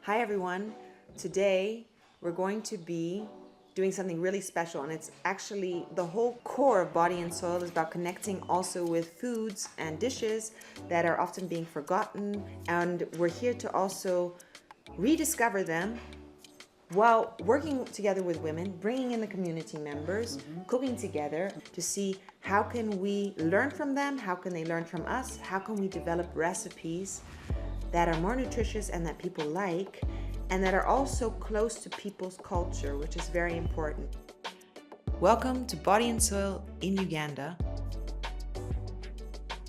Hi everyone, today we're going to be doing something really special, and it's actually the whole core of Body and Soil is about connecting also with foods and dishes that are often being forgotten, and we're here to also rediscover them while working together with women, bringing in the community members, cooking together to see how can we learn from them, how can they learn from us, how can we develop recipes that are more nutritious and that people like, and that are also close to people's culture, which is very important. Welcome to Body and Soil in Uganda.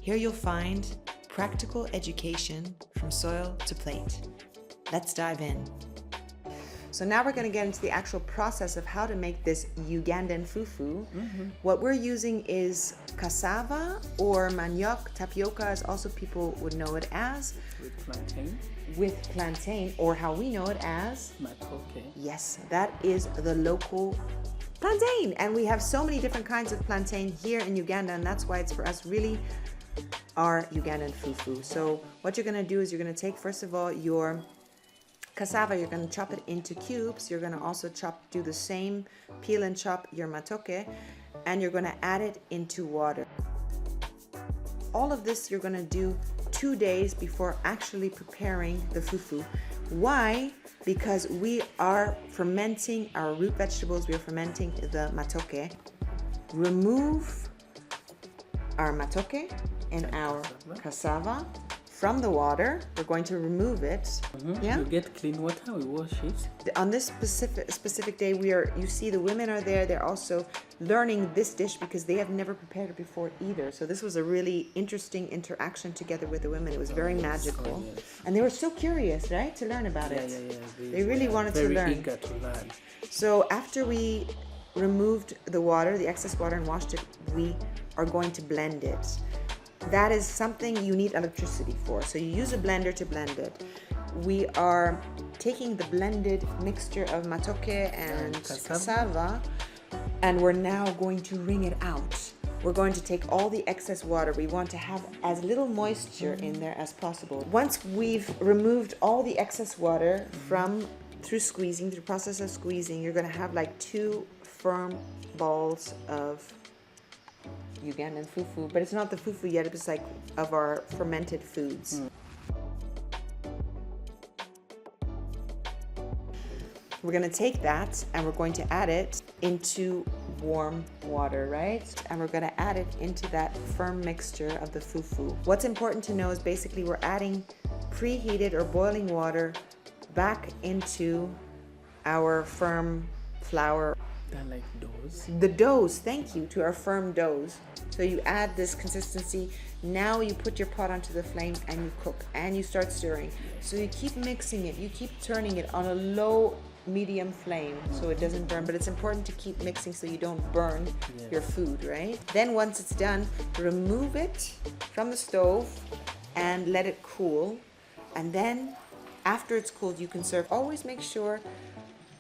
Here you'll find practical education from soil to plate. Let's dive in. So now we're going to get into the actual process of how to make this Ugandan fufu. What we're using is cassava or manioc, tapioca as also people would know it as. With plantain, or how we know it as Matooke. Yes, that is the local plantain. And we have so many different kinds of plantain here in Uganda, and that's why it's for us really our Ugandan fufu. So what you're going to do is you're going to take, first of all, your cassava, you're going to chop it into cubes. You're going to also do the same, peel and chop your matooke, and you're going to add it into water. All of this you're going to do 2 days before actually preparing the fufu. Why? Because we are fermenting our root vegetables, we are fermenting the matooke. Remove our matooke and our cassava from the water. We're going to remove it. Yeah? You get clean water, we wash it. On this specific day, you see the women are there. They're also learning this dish because they have never prepared it before either. So this was a really interesting interaction together with the women. It was very magical. Yes. And they were so curious, right, to learn about it. Yeah. They really wanted to learn. Very eager to learn. So after we removed the water, the excess water, and washed it, we are going to blend it. That is something you need electricity for. So you use a blender to blend it. We are taking the blended mixture of matooke and cassava, and we're now going to wring it out. We're going to take all the excess water. We want to have as little moisture in there as possible. Once we've removed all the excess water through the process of squeezing, you're going to have like 2 firm balls of Ugandan fufu, but it's not the fufu yet, it's like of our fermented foods. We're going to take that and we're going to add it into warm water, right? And we're going to add it into that firm mixture of the fufu. What's important to know is basically we're adding preheated or boiling water back into our firm flour. They're like doughs. The doughs, thank you, to our firm doughs. So you add this consistency. Now you put your pot onto the flame and you cook and you start stirring. So you keep mixing it, you keep turning it on a low medium flame so it doesn't burn, but it's important to keep mixing so you don't burn your food, right? Then once it's done, remove it from the stove and let it cool. And then after it's cooled, you can serve. Always make sure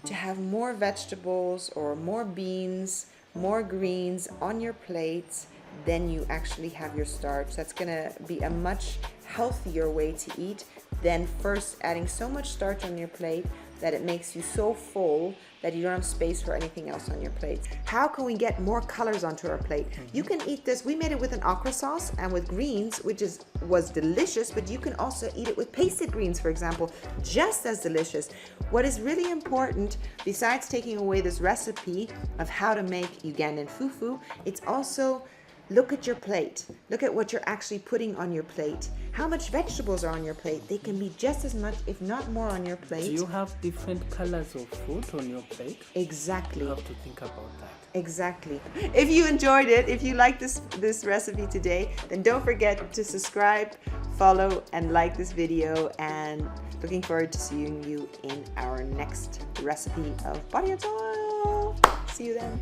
to have more vegetables or more beans, more greens on your plate than you actually have your starch. That's gonna be a much healthier way to eat than first adding so much starch on your plate that it makes you so full that you don't have space for anything else on your plate. How can we get more colors onto our plate? You can eat this. We made it with an okra sauce and with greens, which was delicious, but you can also eat it with pasted greens, for example, just as delicious. What is really important, besides taking away this recipe of how to make Ugandan fufu, it's also look at your plate. Look at what you're actually putting on your plate. How much vegetables are on your plate? They can be just as much, if not more, on your plate. Do you have different colors of food on your plate? Exactly. You have to think about that. Exactly. If you enjoyed it, if you liked this recipe today, then don't forget to subscribe, follow, and like this video. And looking forward to seeing you in our next recipe of Body and Soil. See you then.